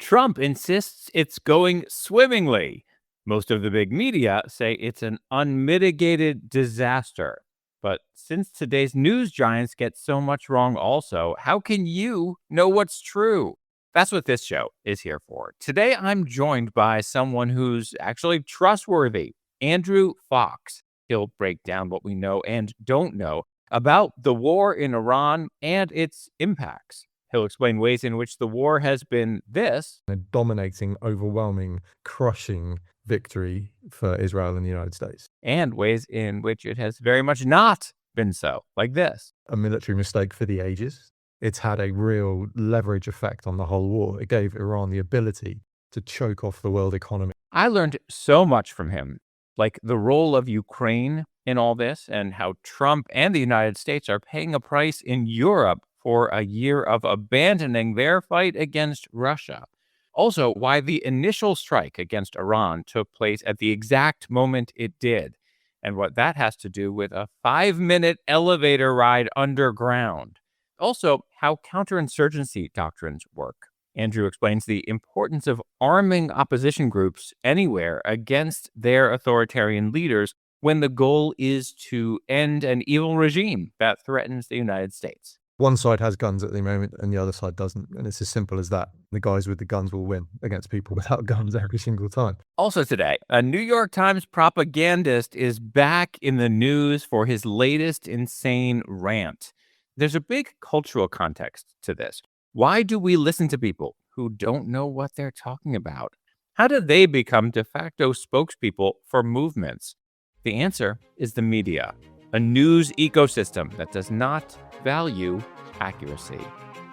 Trump insists it's going swimmingly. Most of the big media say it's an unmitigated disaster. But since today's news giants get so much wrong also, how can you know what's true? That's what this show is here for. Today, I'm joined by someone who's actually trustworthy, Andrew Fox. He'll break down what we know and don't know about the war in Iran and its impacts. He'll explain ways in which the war has been a dominating, overwhelming, crushing victory for Israel and the United States. and ways in which it has very much not been so, like this. A military mistake for the ages. It's had a real leverage effect on the whole war. It gave Iran the ability to choke off the world economy. I learned so much from him, like the role of Ukraine in all this and how Trump and the United States are paying a price in Europe for a year of abandoning their fight against Russia. Also, why the initial strike against Iran took place at the exact moment it did, and what that has to do with a 5-minute elevator ride underground. Also, how counterinsurgency doctrines work. Andrew explains the importance of arming opposition groups anywhere against their authoritarian leaders when the goal is to end an evil regime that threatens the United States. One side has guns at the moment and the other side doesn't. And it's as simple as that. The guys with the guns will win against people without guns every single time. Also today, a New York Times propagandist is back in the news for his latest insane rant. There's a big cultural context to this. Why do we listen to people who don't know what they're talking about? How do they become de facto spokespeople for movements? The answer is the media, a news ecosystem that does not value accuracy.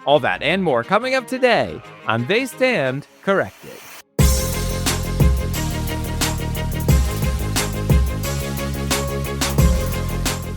All that and more coming up today on They Stand Corrected.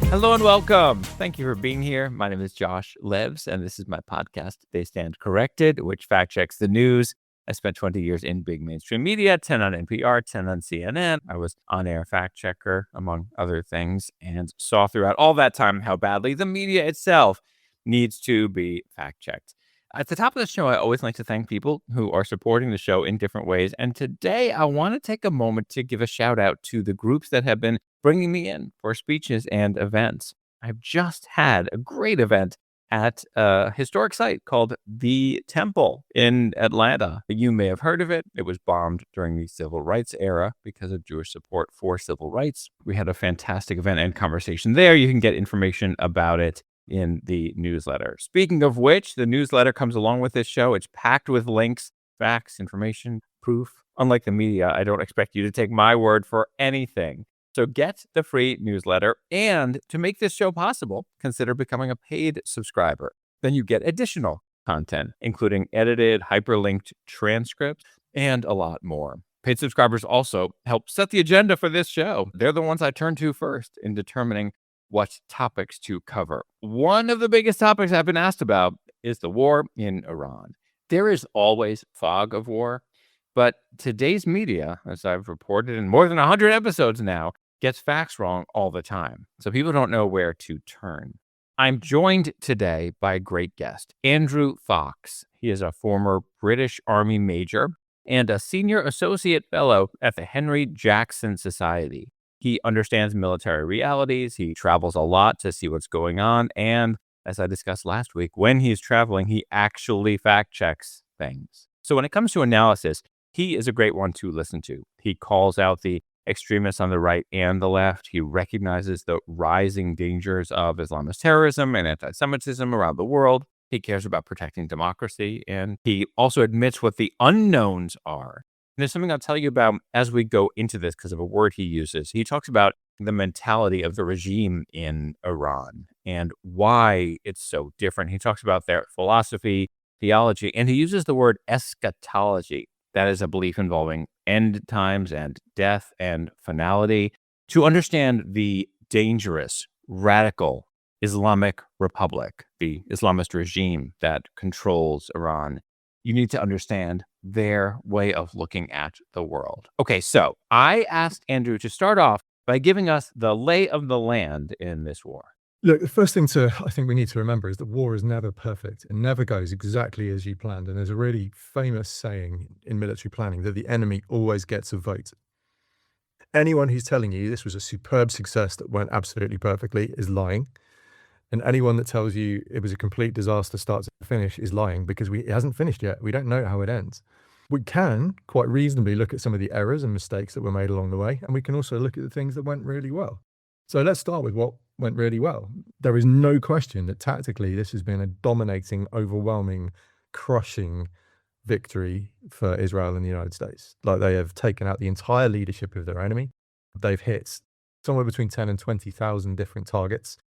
Hello and welcome. Thank you for being here. My name is Josh Levs, and this is my podcast, They Stand Corrected, which fact checks the news. I spent 20 years in big mainstream media, 10 on NPR, 10 on CNN. I was on-air fact checker, among other things, and saw throughout all that time how badly the media itself needs to be fact checked. At the top of the show, I always like to thank people who are supporting the show in different ways. And today, I want to take a moment to give a shout out to the groups that have been bringing me in for speeches and events. I've just had a great event at a historic site called The Temple in Atlanta. You may have heard of it. It was bombed during the civil rights era because of Jewish support for civil rights. We had a fantastic event and conversation there. You can get information about it in the newsletter. Speaking of which, the newsletter comes along with this show. It's packed with links, facts, information, proof. Unlike the media, I don't expect you to take my word for anything. So get the free newsletter, and to make this show possible, consider becoming a paid subscriber. Then you get additional content, including edited, hyperlinked transcripts, and a lot more. Paid subscribers also help set the agenda for this show. They're the ones I turn to first in determining what topics to cover. One of the biggest topics I've been asked about is the war in Iran. There is always fog of war, but today's media, as I've reported in more than 100 episodes now, gets facts wrong all the time. So people don't know where to turn. I'm joined today by a great guest, Andrew Fox. He is a former British Army major and a senior associate fellow at the Henry Jackson Society. He understands military realities. He travels a lot to see what's going on. And as I discussed last week, when he's traveling, he actually fact checks things. So when it comes to analysis, he is a great one to listen to. He calls out the extremists on the right and the left. He recognizes the rising dangers of Islamist terrorism and anti-Semitism around the world. He cares about protecting democracy, and he also admits what the unknowns are. And there's something I'll tell you about as we go into this because of a word he uses. He talks about the mentality of the regime in Iran and why it's so different. He talks about their philosophy, theology, and he uses the word eschatology. That is a belief involving end times and death and finality. To understand the dangerous, radical Islamic Republic, the Islamist regime that controls Iran, you need to understand their way of looking at the world. Okay, so I asked Andrew to start off by giving us the lay of the land in this war. Look, the first thing I think we need to remember is that war is never perfect. It never goes exactly as you planned. And there's a really famous saying in military planning that the enemy always gets a vote. Anyone who's telling you this was a superb success that went absolutely perfectly is lying. And anyone that tells you it was a complete disaster start to finish is lying, because it hasn't finished yet. We don't know how it ends. We can quite reasonably look at some of the errors and mistakes that were made along the way, and we can also look at the things that went really well. So let's start with what went really well. There is no question that tactically this has been a dominating, overwhelming, crushing victory for Israel and the United States. Like, they have taken out the entire leadership of their enemy. They've hit somewhere between 10 and 20,000 different targets.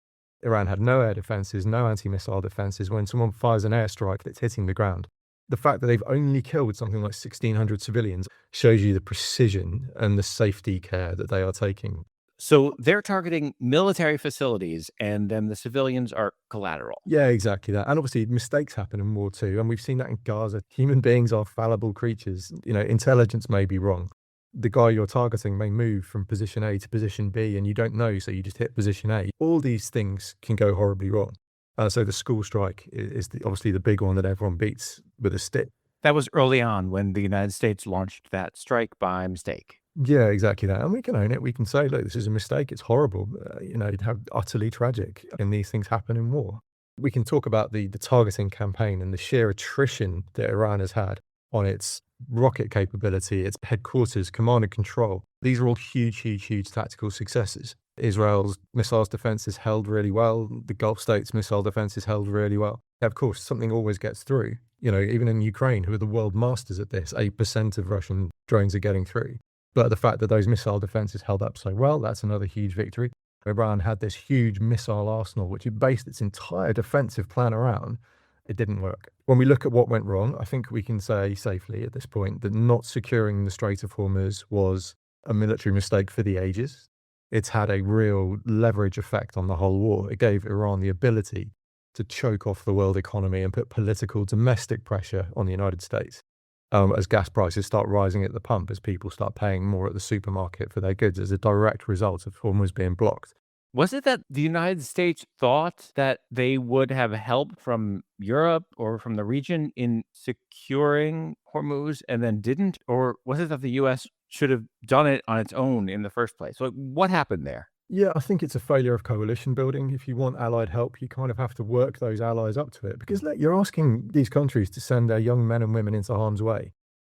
Iran had no air defenses, no anti-missile defenses. When someone fires an airstrike that's hitting the ground, the fact that they've only killed something like 1,600 civilians shows you the precision and the safety care that they are taking. So they're targeting military facilities, and then the civilians are collateral. Yeah, exactly that. And obviously mistakes happen in war too. And we've seen that in Gaza. Human beings are fallible creatures. Intelligence may be wrong. The guy you're targeting may move from position A to position B and you don't know, so you just hit position A. All these things can go horribly wrong. So the school strike is obviously the big one that everyone beats with a stick. That was early on when the United States launched that strike by mistake. Yeah, exactly that. And we can own it. We can say, look, this is a mistake. It's horrible. How utterly tragic. And these things happen in war. We can talk about the targeting campaign and the sheer attrition that Iran has had on its rocket capability, its headquarters, command and control. These are all huge, huge, huge tactical successes. Israel's missiles defenses held really well. The Gulf states' missile defenses held really well. Of course, something always gets through. Even in Ukraine, who are the world masters at this, 8% of Russian drones are getting through. But the fact that those missile defenses held up so well, that's another huge victory. Iran had this huge missile arsenal, which it based its entire defensive plan around. It didn't work. When we look at what went wrong, I think we can say safely at this point that not securing the Strait of Hormuz was a military mistake for the ages. It's had a real leverage effect on the whole war. It gave Iran the ability to choke off the world economy and put political domestic pressure on the United States. As gas prices start rising at the pump, as people start paying more at the supermarket for their goods as a direct result of Hormuz being blocked. Was it that the United States thought that they would have help from Europe or from the region in securing Hormuz and then didn't? Or was it that the US should have done it on its own in the first place? Like, what happened there? Yeah, I think it's a failure of coalition building. If you want allied help, you kind of have to work those allies up to it, because look, you're asking these countries to send their young men and women into harm's way.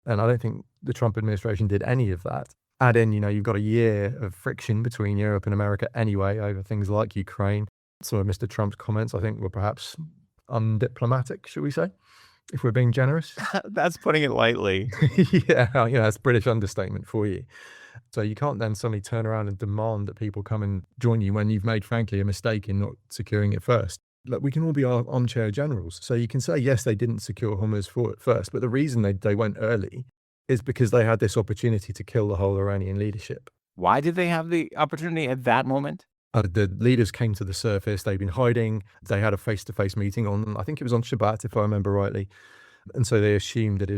And I don't think the Trump administration did any of that. Add in, you've got a year of friction between Europe and America anyway over things like Ukraine. Some of Mr. Trump's comments, I think, were perhaps undiplomatic, should we say, if we're being generous. That's putting it lightly. Yeah, that's British understatement for you. So you can't then suddenly turn around and demand that people come and join you when you've made, frankly, a mistake in not securing it first. Look, we can all be armchair generals. So you can say, yes, they didn't secure Hormuz first, but the reason they went early is because they had this opportunity to kill the whole Iranian leadership. Why did they have the opportunity at that moment? The leaders came to the surface. They'd been hiding. They had a face-to-face meeting I think it was on Shabbat, if I remember rightly. And so they assumed that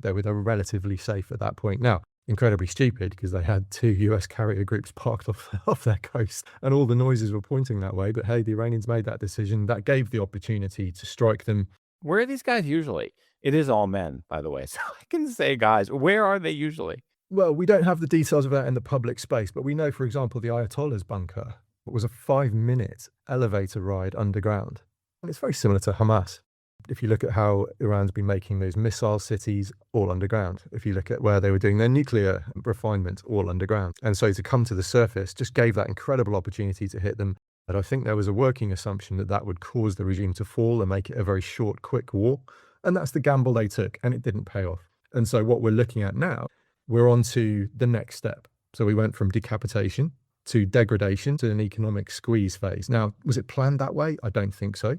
they were relatively safe at that point. Now, incredibly stupid, because they had 2 US carrier groups parked off their coast and all the noises were pointing that way. But hey, the Iranians made that decision. That gave the opportunity to strike them. Where are these guys usually? It is all men, by the way. So I can say guys. Where are they usually? Well, we don't have the details of that in the public space, but we know, for example, the Ayatollah's bunker was a 5-minute elevator ride underground. And it's very similar to Hamas. If you look at how Iran's been making those missile cities, all underground. If you look at where they were doing their nuclear refinement, all underground. And so to come to the surface just gave that incredible opportunity to hit them. But I think there was a working assumption that would cause the regime to fall and make it a very short, quick war. And that's the gamble they took, and it didn't pay off. And so what we're looking at now, we're on to the next step. So we went from decapitation to degradation to an economic squeeze phase. Now, was it planned that way? I don't think so.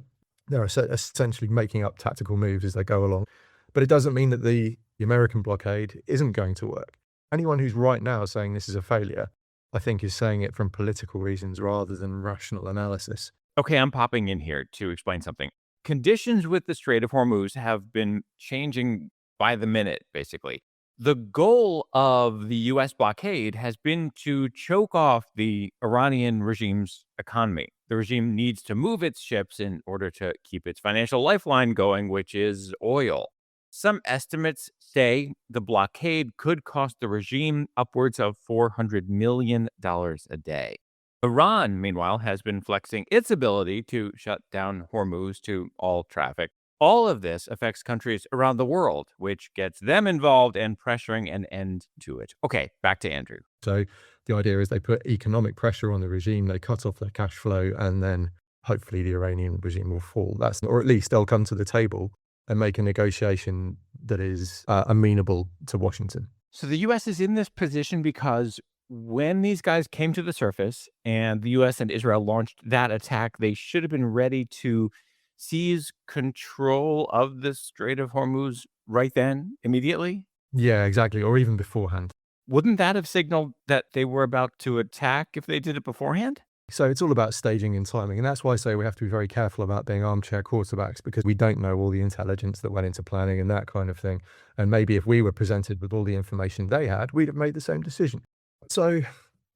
They're essentially making up tactical moves as they go along. But it doesn't mean that the American blockade isn't going to work. Anyone who's right now saying this is a failure, I think, is saying it from political reasons rather than rational analysis. Okay, I'm popping in here to explain something. Conditions with the Strait of Hormuz have been changing by the minute, basically. The goal of the U.S. blockade has been to choke off the Iranian regime's economy. The regime needs to move its ships in order to keep its financial lifeline going, which is oil. Some estimates say the blockade could cost the regime upwards of $400 million a day. Iran, meanwhile, has been flexing its ability to shut down Hormuz to all traffic. All of this affects countries around the world, which gets them involved and pressuring an end to it. Okay, back to Andrew. So the idea is they put economic pressure on the regime, they cut off their cash flow, and then hopefully the Iranian regime will fall. Or at least they'll come to the table and make a negotiation that is amenable to Washington. So the U.S. is in this position because when these guys came to the surface and the U.S. and Israel launched that attack, they should have been ready to seize control of the Strait of Hormuz right then, immediately? Yeah, exactly. Or even beforehand. Wouldn't that have signaled that they were about to attack if they did it beforehand? So it's all about staging and timing. And that's why I say we have to be very careful about being armchair quarterbacks, because we don't know all the intelligence that went into planning and that kind of thing. And maybe if we were presented with all the information they had, we'd have made the same decision. So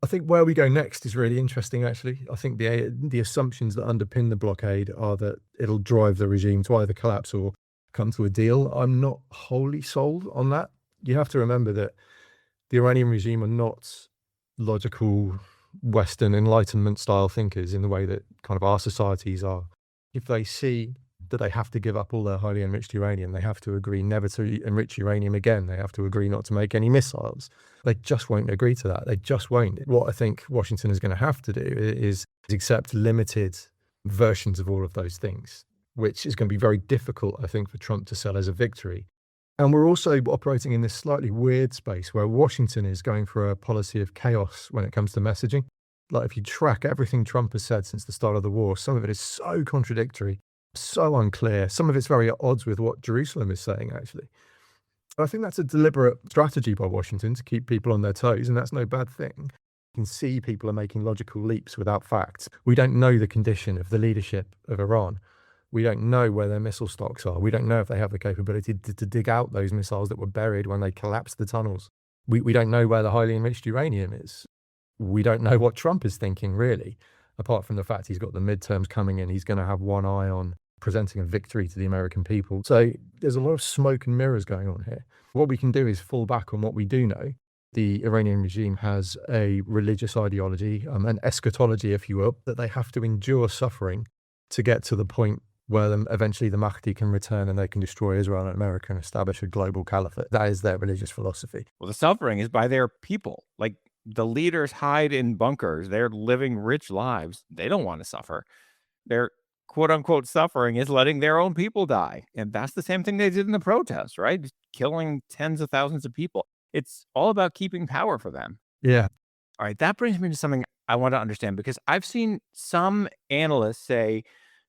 I think where we go next is really interesting, actually. I think the assumptions that underpin the blockade are that it'll drive the regime to either collapse or come to a deal. I'm not wholly sold on that. You have to remember that the Iranian regime are not logical Western Enlightenment style thinkers in the way that kind of our societies are. If they see that they have to give up all their highly enriched uranium, they have to agree never to enrich uranium again, they have to agree not to make any missiles, they just won't agree to that. They just won't. What I think Washington is going to have to do is accept limited versions of all of those things, which is going to be very difficult, I think, for Trump to sell as a victory. And we're also operating in this slightly weird space where Washington is going for a policy of chaos when it comes to messaging. Like, if you track everything Trump has said since the start of the war, some of it is so contradictory, so unclear. Some of it's very at odds with what Jerusalem is saying, actually. I think that's a deliberate strategy by Washington to keep people on their toes, and that's no bad thing. You can see people are making logical leaps without facts. We don't know the condition of the leadership of Iran. We don't know where their missile stocks are. We don't know if they have the capability to dig out those missiles that were buried when they collapsed the tunnels. We don't know where the highly enriched uranium is. We don't know what Trump is thinking, really, apart from the fact he's got the midterms coming in. He's going to have one eye on presenting a victory to the American people. So there's a lot of smoke and mirrors going on here. What we can do is fall back on what we do know. The Iranian regime has a religious ideology, an eschatology, if you will, that they have to endure suffering to get to the point where eventually the Mahdi can return and they can destroy Israel and America and establish a global caliphate. That is their religious philosophy. Well, the suffering is by their people. Like, the leaders hide in bunkers. They're living rich lives. They don't want to suffer. Their quote unquote suffering is letting their own people die. And that's the same thing they did in the protests, right? Just killing tens of thousands of people. It's all about keeping power for them. Yeah. All right. That brings me to something I want to understand, because I've seen some analysts say,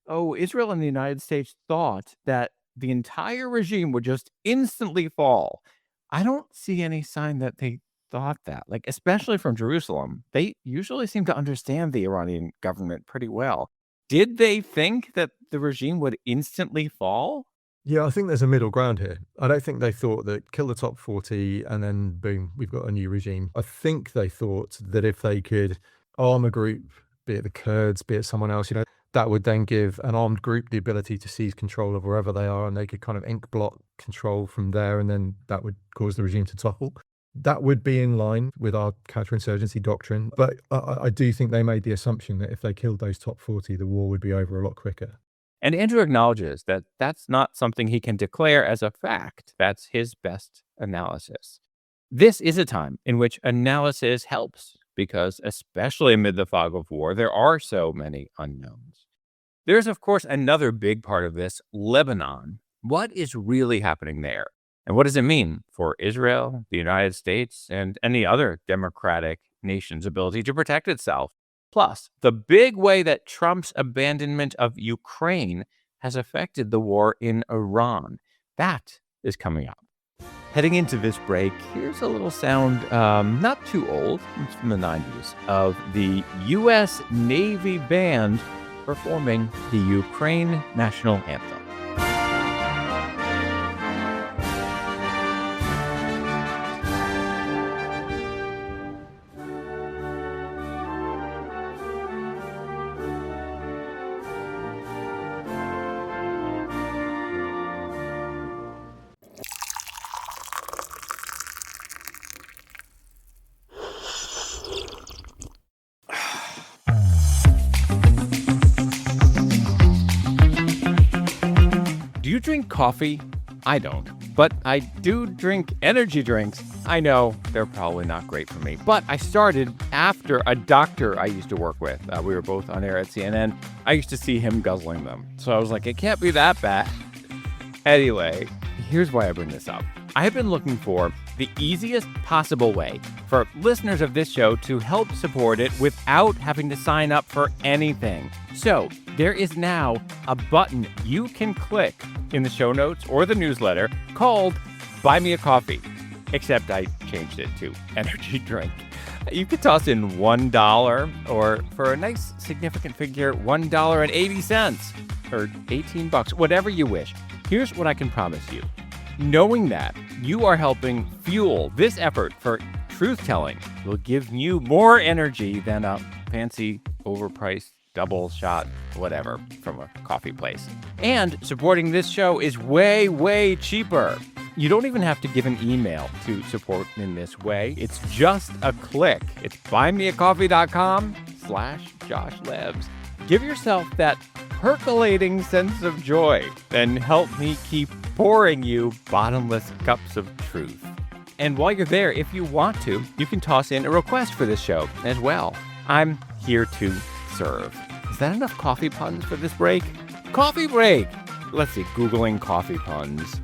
oh, Israel and the United States thought that the entire regime would just instantly fall. I don't see any sign that they thought that, like, especially from Jerusalem. They usually seem to understand the Iranian government pretty well. Did they think that the regime would instantly fall? Yeah, I think there's a middle ground here. I don't think they thought that kill the top 40 and then boom, we've got a new regime. I think they thought that if they could arm a group, be it the Kurds, be it someone else, that would then give an armed group the ability to seize control of wherever they are, and they could kind of ink blot control from there, and then that would cause the regime to topple. That would be in line with our counterinsurgency doctrine. But I do think they made the assumption that if they killed those top 40, the war would be over a lot quicker. And Andrew acknowledges that that's not something he can declare as a fact. That's his best analysis. This is a time in which analysis helps, because especially amid the fog of war, there are so many unknowns. There's, of course, another big part of this, Lebanon. What is really happening there? And what does it mean for Israel, the United States, and any other democratic nation's ability to protect itself? Plus, the big way that Trump's abandonment of Ukraine has affected the war in Iran. That is coming up. Heading into this break, here's a little sound, not too old, it's from the 90s, of the U.S. Navy Band performing the Ukraine National Anthem. drink coffee? I don't. But I do drink energy drinks. I know they're probably not great for me. But I started after a doctor I used to work with. We were both on air at CNN. I used to see him guzzling them. So I was like, it can't be that bad. Anyway, here's why I bring this up. I have been looking for the easiest possible way for listeners of this show to help support it without having to sign up for anything. So there is now a button you can click in the show notes or the newsletter called Buy Me a Coffee, except I changed it to energy drink. You could toss in $1 or, for a nice significant figure, $1.80 or $18, whatever you wish. Here's what I can promise you. Knowing that you are helping fuel this effort for truth-telling will give you more energy than a fancy, overpriced double shot, whatever, from a coffee place. And supporting this show is way, way cheaper. You don't even have to give an email to support in this way. It's just a click. It's buymeacoffee.com/JoshLebs. Give yourself that percolating sense of joy and help me keep pouring you bottomless cups of truth. And while you're there, if you want to, you can toss in a request for this show as well. I'm here to serve. Is that enough coffee puns for this break? Coffee break! Let's see, Googling coffee puns.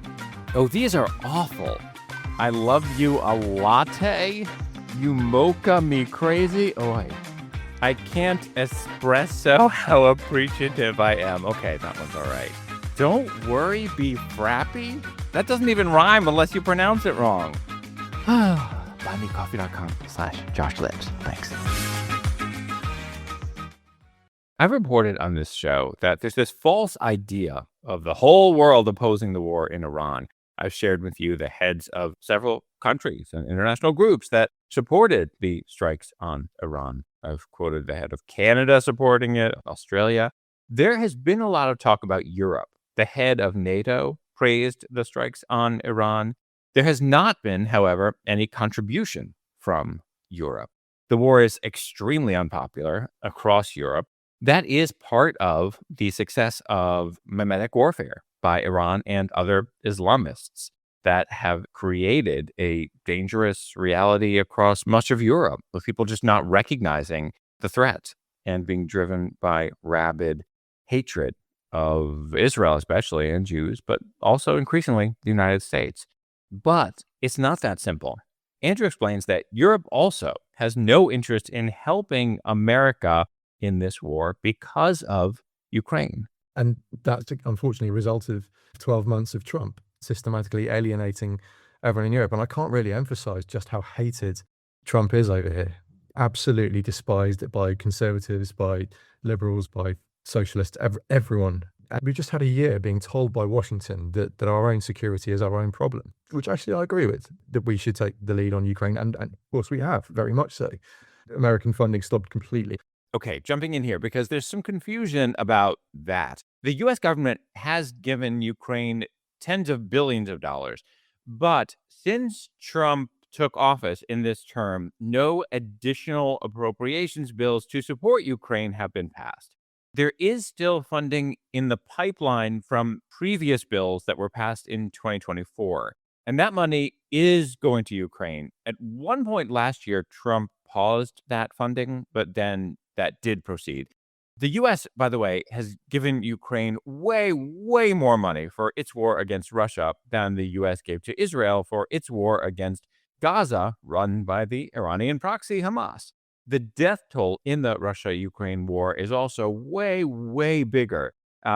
Oh, these are awful. I love you a latte. You mocha me crazy. Oh, I can't espresso how appreciative I am. Okay, that one's all right. Don't worry, be frappy? That doesn't even rhyme unless you pronounce it wrong. buymeacoffee.com/JoshLebs. Thanks. I've reported on this show that there's this false idea of the whole world opposing the war in Iran. I've shared with you the heads of several countries and international groups that supported the strikes on Iran. I've quoted the head of Canada supporting it, Australia. There has been a lot of talk about Europe. The head of NATO praised the strikes on Iran. There has not been, however, any contribution from Europe. The war is extremely unpopular across Europe. That is part of the success of mimetic warfare by Iran and other Islamists that have created a dangerous reality across much of Europe, with people just not recognizing the threat and being driven by rabid hatred of Israel, especially, and Jews, but also increasingly the United States. But it's not that simple. Andrew explains that Europe also has no interest in helping America in this war because of Ukraine. And that's unfortunately a result of 12 months of Trump systematically alienating everyone in Europe. And I can't really emphasize just how hated Trump is over here. Absolutely despised by conservatives, by liberals, by socialists, everyone. And we've just had a year being told by Washington that our own security is our own problem, which actually I agree with, that we should take the lead on Ukraine. And of course we have, very much so. American funding stopped completely. Okay, jumping in here because there's some confusion about that. The U.S. government has given Ukraine tens of billions of dollars, but since Trump took office in this term, no additional appropriations bills to support Ukraine have been passed. There is still funding in the pipeline from previous bills that were passed in 2024, and that money is going to Ukraine. At one point last year, Trump paused that funding, but then that did proceed. The U.S., by the way, has given Ukraine way, way more money for its war against Russia than the U.S. gave to Israel for its war against Gaza, run by the Iranian proxy Hamas. The death toll in the Russia-Ukraine war is also way, way bigger,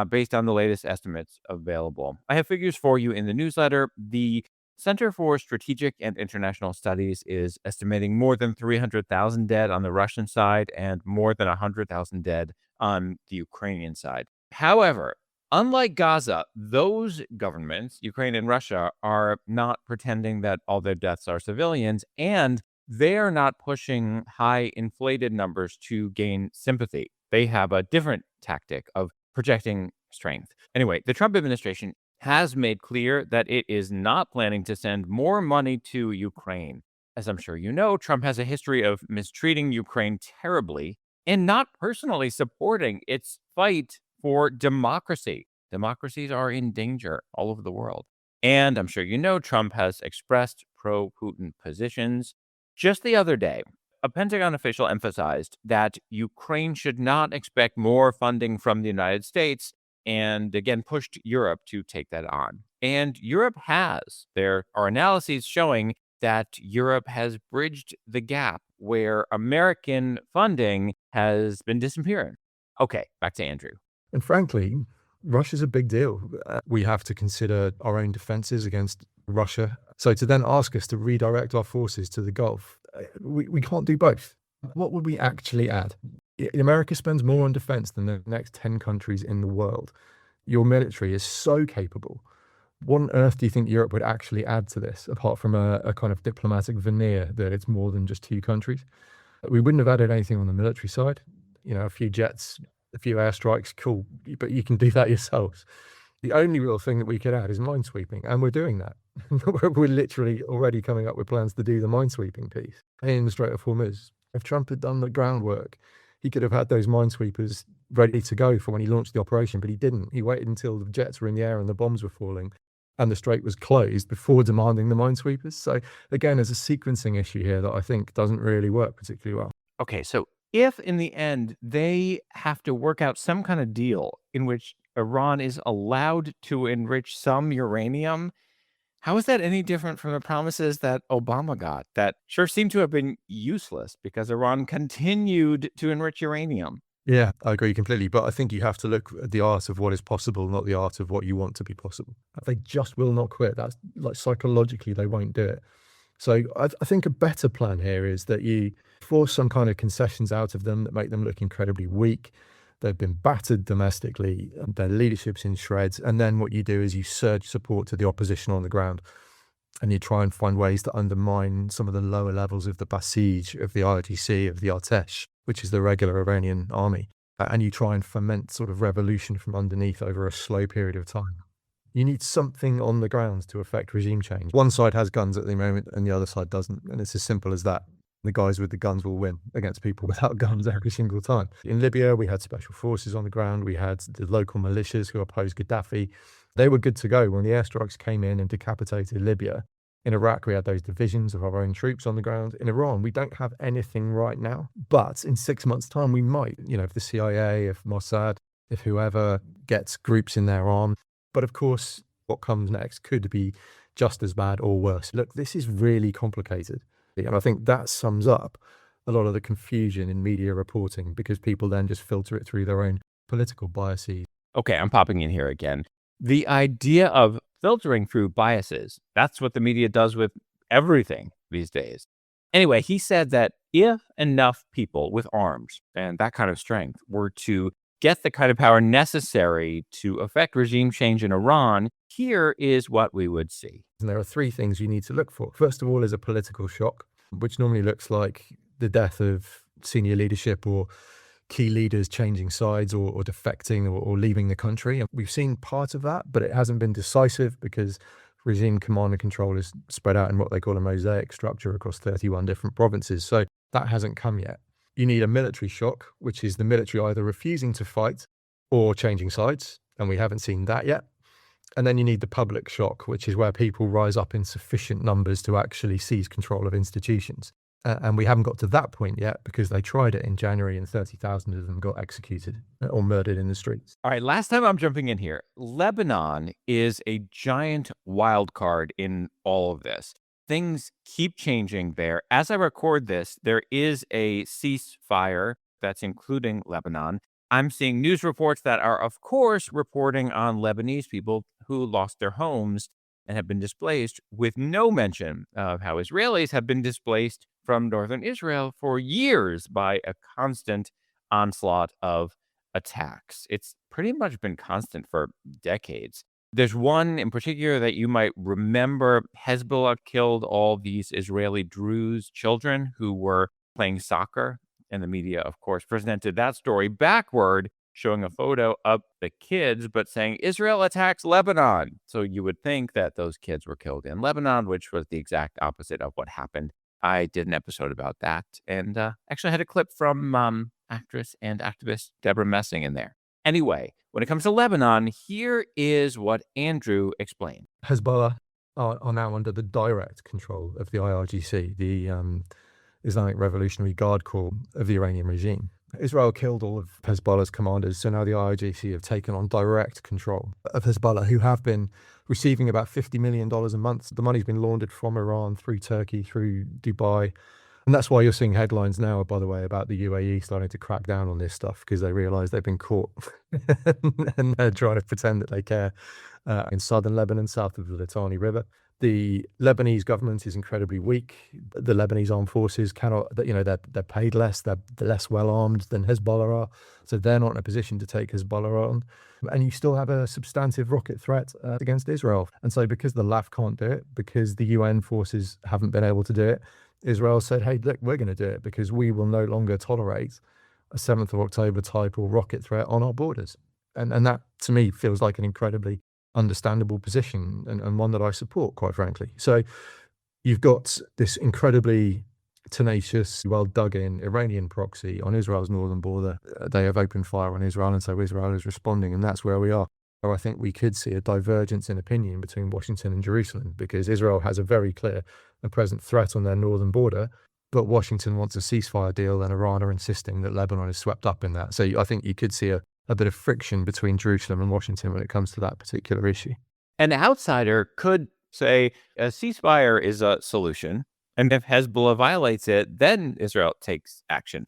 based on the latest estimates available. I have figures for you in the newsletter. The Center for Strategic and International Studies is estimating more than 300,000 dead on the Russian side and more than 100,000 dead on the Ukrainian side. However, unlike Gaza, those governments, Ukraine and Russia, are not pretending that all their deaths are civilians, and they are not pushing high inflated numbers to gain sympathy. They have a different tactic of projecting strength. Anyway, the Trump administration has made clear that it is not planning to send more money to Ukraine. As I'm sure you know, Trump has a history of mistreating Ukraine terribly and not personally supporting its fight for democracy. democracies are in danger all over the world. And I'm sure you know Trump has expressed pro-Putin positions. Just the other day, a Pentagon official emphasized that Ukraine should not expect more funding from the United States and again pushed Europe to take that on. And Europe has. There are analyses showing that Europe has bridged the gap where American funding has been disappearing. Okay, back to Andrew. And frankly, Russia's a big deal. We have to consider our own defenses against Russia. So to then ask us to redirect our forces to the Gulf, we can't do both. What would we actually add? America spends more on defense than the next 10 countries in the world. Your military is so capable. What on earth do you think Europe would actually add to this, apart from a kind of diplomatic veneer that it's more than just two countries? We wouldn't have added anything on the military side. A few jets, a few airstrikes, cool, but you can do that yourselves. The only real thing that we could add is minesweeping, and we're doing that. We're literally already coming up with plans to do the minesweeping piece in the Strait of Hormuz. If Trump had done the groundwork, he could have had those minesweepers ready to go for when he launched the operation, but he didn't. He waited until the jets were in the air and the bombs were falling and the strait was closed before demanding the minesweepers. So again, there's a sequencing issue here that I think doesn't really work particularly well. Okay, so if in the end they have to work out some kind of deal in which Iran is allowed to enrich some uranium, how is that any different from the promises that Obama got that sure seem to have been useless because Iran continued to enrich uranium? Yeah, I agree completely. But I think you have to look at the art of what is possible, not the art of what you want to be possible. They just will not quit. That's like psychologically, they won't do it. So I think a better plan here is that you force some kind of concessions out of them that make them look incredibly weak. They've been battered domestically, and their leadership's in shreds. And then what you do is you surge support to the opposition on the ground. And you try and find ways to undermine some of the lower levels of the Basij, of the IRGC, of the Artesh, which is the regular Iranian army. And you try and foment sort of revolution from underneath over a slow period of time. You need something on the ground to affect regime change. One side has guns at the moment and the other side doesn't. And it's as simple as that. The guys with the guns will win against people without guns every single time. In Libya, we had special forces on the ground. We had the local militias who opposed Gaddafi. They were good to go when the airstrikes came in and decapitated Libya. In Iraq, we had those divisions of our own troops on the ground. In Iran, we don't have anything right now. But in 6 months' time, we might. If the CIA, if Mossad, if whoever gets groups in their arm. But of course, what comes next could be just as bad or worse. Look, this is really complicated. And I think that sums up a lot of the confusion in media reporting because people then just filter it through their own political biases. Okay, I'm popping in here again. The idea of filtering through biases, that's what the media does with everything these days. Anyway, he said that if enough people with arms and that kind of strength were to get the kind of power necessary to affect regime change in Iran, here is what we would see. And there are three things you need to look for. First of all is a political shock, which normally looks like the death of senior leadership or key leaders changing sides or defecting or leaving the country. And we've seen part of that, but it hasn't been decisive because regime command and control is spread out in what they call a mosaic structure across 31 different provinces. So that hasn't come yet. You need a military shock, which is the military either refusing to fight or changing sides. And we haven't seen that yet. And then you need the public shock, which is where people rise up in sufficient numbers to actually seize control of institutions. And we haven't got to that point yet because they tried it in January and 30,000 of them got executed or murdered in the streets. All right, last time I'm jumping in here. Lebanon is a giant wild card in all of this. Things keep changing there. As I record this, there is a ceasefire that's including Lebanon. I'm seeing news reports that are, of course, reporting on Lebanese people who lost their homes and have been displaced, with no mention of how Israelis have been displaced from northern Israel for years by a constant onslaught of attacks. It's pretty much been constant for decades. There's one in particular that you might remember. Hezbollah killed all these Israeli Druze children who were playing soccer. And the media, of course, presented that story backward, showing a photo of the kids, but saying Israel attacks Lebanon. So you would think that those kids were killed in Lebanon, which was the exact opposite of what happened. I did an episode about that and actually had a clip from actress and activist Deborah Messing in there. Anyway, When it comes to Lebanon, here is what Andrew explained. Hezbollah are now under the direct control of the IRGC, the Islamic Revolutionary Guard Corps of the Iranian regime. Israel killed all of Hezbollah's commanders, so now the IRGC have taken on direct control of Hezbollah, who have been receiving about $50 million a month. The money's been laundered from Iran through Turkey, through Dubai. And that's why you're seeing headlines now, by the way, about the UAE starting to crack down on this stuff because they realize they've been caught and they're trying to pretend that they care in southern Lebanon, south of the Litani River. The Lebanese government is incredibly weak. The Lebanese armed forces cannot, they're paid less, they're less well armed than Hezbollah are. So they're not in a position to take Hezbollah on. And you still have a substantive rocket threat against Israel. And so because the LAF can't do it, because the UN forces haven't been able to do it, Israel said, hey, look, we're going to do it because we will no longer tolerate a 7th of October type or rocket threat on our borders. And that, to me, feels like an incredibly understandable position and one that I support, quite frankly. So you've got this incredibly tenacious, well dug in Iranian proxy on Israel's northern border. They have opened fire on Israel, and so Israel is responding, and that's where we are. So I think we could see a divergence in opinion between Washington and Jerusalem because Israel has a very clear and present threat on their northern border, but Washington wants a ceasefire deal and Iran are insisting that Lebanon is swept up in that. So I think you could see a bit of friction between Jerusalem and Washington when it comes to that particular issue. An outsider could say a ceasefire is a solution, and if Hezbollah violates it, then Israel takes action.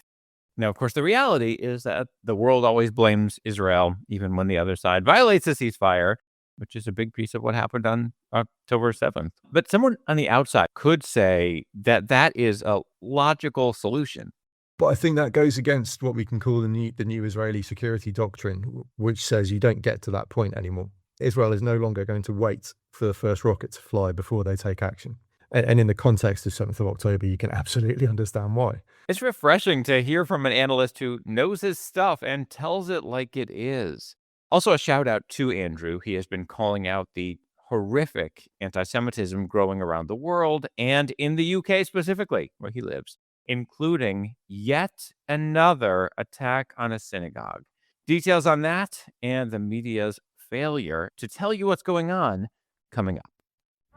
Now, of course, the reality is that the world always blames Israel, even when the other side violates a ceasefire, which is a big piece of what happened on October 7th. But someone on the outside could say that that is a logical solution. But I think that goes against what we can call the new Israeli security doctrine, which says you don't get to that point anymore. Israel is no longer going to wait for the first rocket to fly before they take action. And in the context of 7th of October, you can absolutely understand why. It's refreshing to hear from an analyst who knows his stuff and tells it like it is. Also, a shout out to Andrew. He has been calling out the horrific anti-Semitism growing around the world and in the UK specifically, where he lives, including yet another attack on a synagogue. Details on that and the media's failure to tell you what's going on coming up.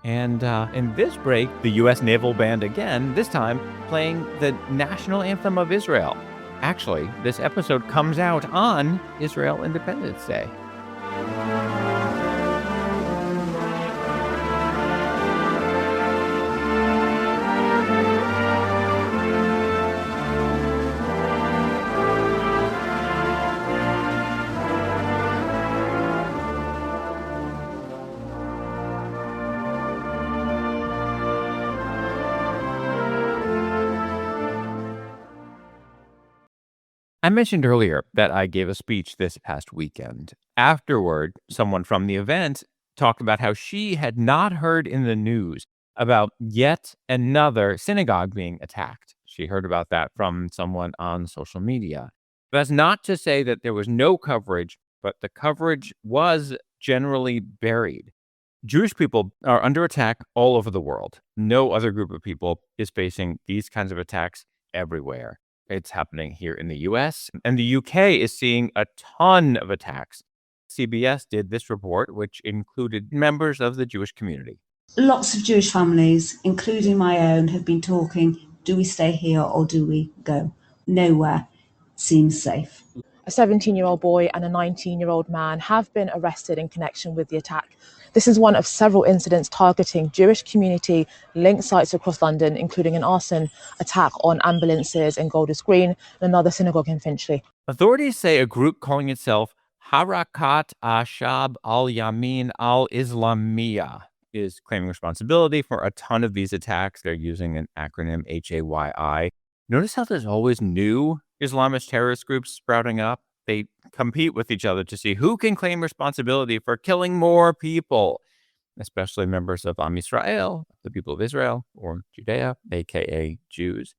And in this break, the U.S. Naval Band again, this time playing the national anthem of Israel. Actually, this episode comes out on Israel Independence Day. I mentioned earlier that I gave a speech this past weekend. Afterward, someone from the event talked about how she had not heard in the news about yet another synagogue being attacked. She heard about that from someone on social media. That's not to say that there was no coverage, but the coverage was generally buried. Jewish people are under attack all over the world. No other group of people is facing these kinds of attacks everywhere. It's happening here in the US, and the UK is seeing a ton of attacks. CBS did this report, which included members of the Jewish community. Lots of Jewish families, including my own, have been talking, do we stay here or do we go? Nowhere seems safe. A 17-year-old boy and a 19-year-old man have been arrested in connection with the attack. This is one of several incidents targeting Jewish community-linked sites across London, including an arson attack on ambulances in Golders Green and another synagogue in Finchley. Authorities say a group calling itself Harakat Ashab al-Yamin al-Islamiyah is claiming responsibility for a ton of these attacks. They're using an acronym HAYI. Notice how there's always new Islamist terrorist groups sprouting up? They compete with each other to see who can claim responsibility for killing more people, especially members of Am Yisrael, the people of Israel, or Judea, aka Jews.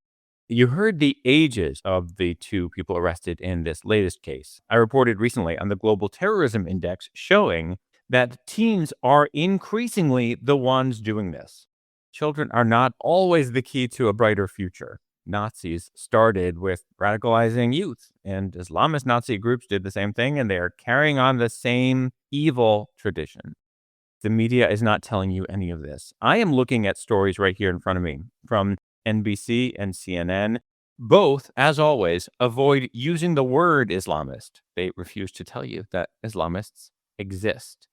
You heard the ages of the two people arrested in this latest case. I reported recently on the Global Terrorism Index showing that teens are increasingly the ones doing this. Children are not always the key to a brighter future. Nazis started with radicalizing youth, and Islamist Nazi groups did the same thing, and they are carrying on the same evil tradition. The media is not telling you any of this. I am looking at stories right here in front of me from NBC and CNN. Both, as always, avoid using the word Islamist. They refuse to tell you that Islamists exist.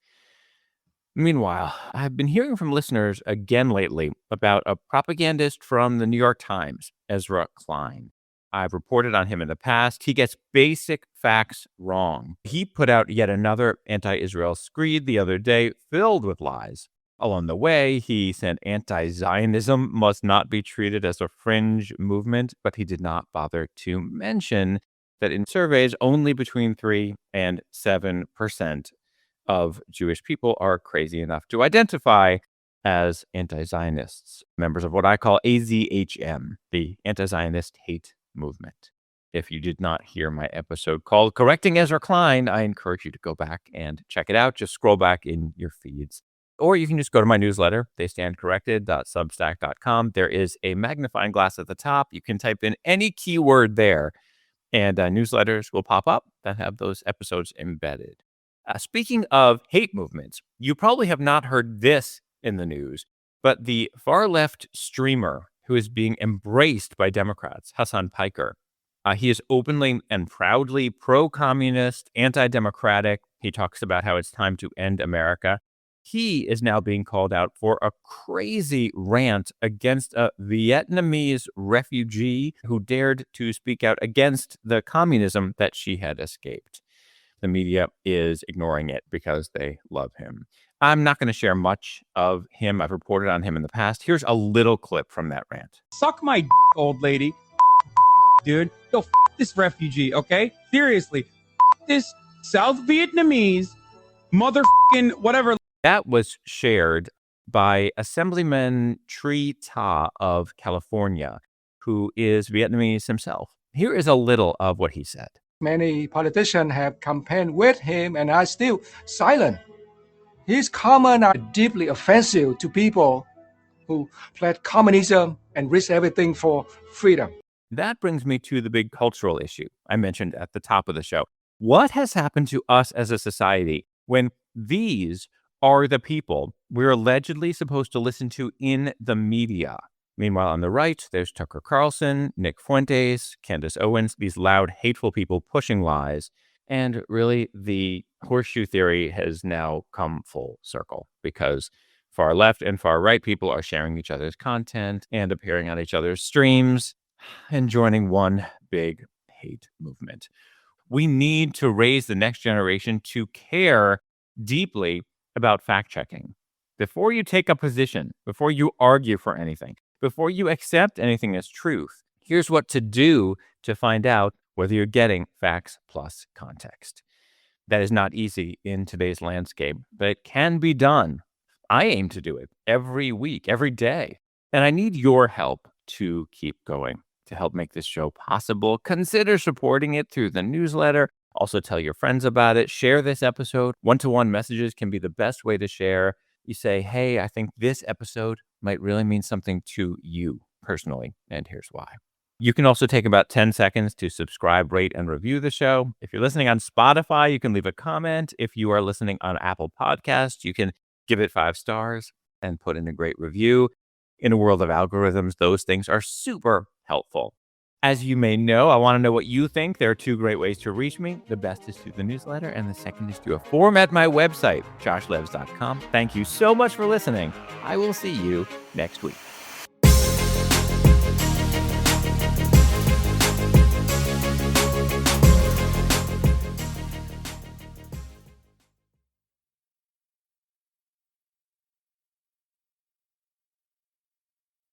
Meanwhile, I've been hearing from listeners again lately about a propagandist from the New York Times, Ezra Klein. I've reported on him in the past. He gets basic facts wrong. He put out yet another anti-Israel screed the other day filled with lies. Along the way, he said anti-Zionism must not be treated as a fringe movement, but he did not bother to mention that in surveys, only between 3 and 7% of Jewish people are crazy enough to identify as anti-Zionists, members of what I call AZHM, the anti-Zionist hate movement. If you did not hear my episode called Correcting Ezra Klein, I encourage you to go back and check it out. Just scroll back in your feeds. Or you can just go to my newsletter, theystandcorrected.substack.com. There is a magnifying glass at the top. You can type in any keyword there, and newsletters will pop up that have those episodes embedded. Speaking of hate movements, you probably have not heard this in the news, but the far-left streamer who is being embraced by Democrats, Hasan Piker, he is openly and proudly pro-communist, anti-democratic. He talks about how it's time to end America. He is now being called out for a crazy rant against a Vietnamese refugee who dared to speak out against the communism that she had escaped. The media is ignoring it because they love him. I'm not going to share much of him. I've reported on him in the past. Here's a little clip from that rant. Suck my d- old lady. Dude. Yo, this refugee, okay? Seriously. This South Vietnamese motherfucking whatever. That was shared by Assemblyman Tri Ta of California, who is Vietnamese himself. Here is a little of what he said. Many politicians have campaigned with him and are still silent. His comments are deeply offensive to people who pledge communism and risk everything for freedom. That brings me to the big cultural issue I mentioned at the top of the show. What has happened to us as a society when these are the people we're allegedly supposed to listen to in the media? Meanwhile, on the right, there's Tucker Carlson, Nick Fuentes, Candace Owens, these loud, hateful people pushing lies. And really, the horseshoe theory has now come full circle because far left and far right people are sharing each other's content and appearing on each other's streams and joining one big hate movement. We need to raise the next generation to care deeply about fact-checking. Before you take a position, before you argue for anything, before you accept anything as truth, here's what to do to find out whether you're getting facts plus context. That is not easy in today's landscape, but it can be done. I aim to do it every week, every day. And I need your help to keep going, to help make this show possible. Consider supporting it through the newsletter. Also tell your friends about it. Share this episode. One-to-one messages can be the best way to share. You say, hey, I think this episode might really mean something to you personally, and here's why. You can also take about 10 seconds to subscribe, rate, and review the show. If you're listening on Spotify, you can leave a comment. If you are listening on Apple Podcasts, you can give it 5 stars and put in a great review. In a world of algorithms, those things are super helpful. As you may know, I want to know what you think. There are 2 great ways to reach me. The best is through the newsletter, and the second is through a form at my website, joshlevs.com. Thank you so much for listening. I will see you next week.